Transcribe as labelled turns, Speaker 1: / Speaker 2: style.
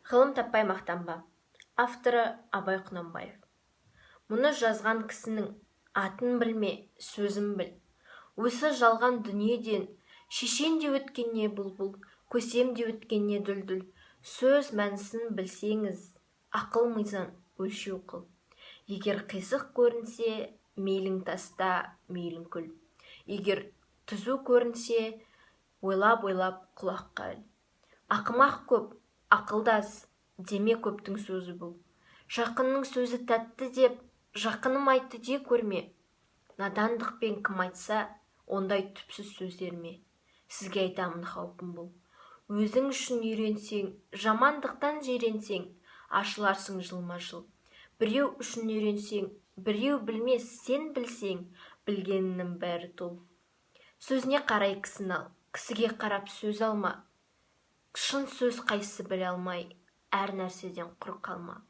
Speaker 1: Ғылым таппай мақтанба. Авторы Абай Құнанбаев. Мұны жазған кісінің атын білме, сөзін біл. Осы жалған дүниеден шешен де өткенне бұлбұл, көсем де өткенне дүлдүл. Сөз мәнісін білсеңіз, ақыл мизан өлшеу қыл. Егер қисық көрінсе, мейлің таста, мейлің күл. Егер түзу көрінсе, ойлап-ойлап құлаққа іл. Ақымақ көп, ақылдас, деме көптің сөзі бұл. Жақынның сөзі тәтті деп, жақыным айтты де көрме. Надандықпен кім айтса, ондай түпсіз сөздерме. Сізге айтамын қаупім бұл. Өзің үшін үйренсең, жамандықтан жиренсең, ашыларсың жылма-жыл. Біреу үшін үйренсең, біреу білмес, сен білсең, білгенінің бәрі тол. Сөзіне қарай кісіні ал, кісіге қарап сөз алма. Шын сөз қайсы біле алмай, әр нәрседен құр қалма.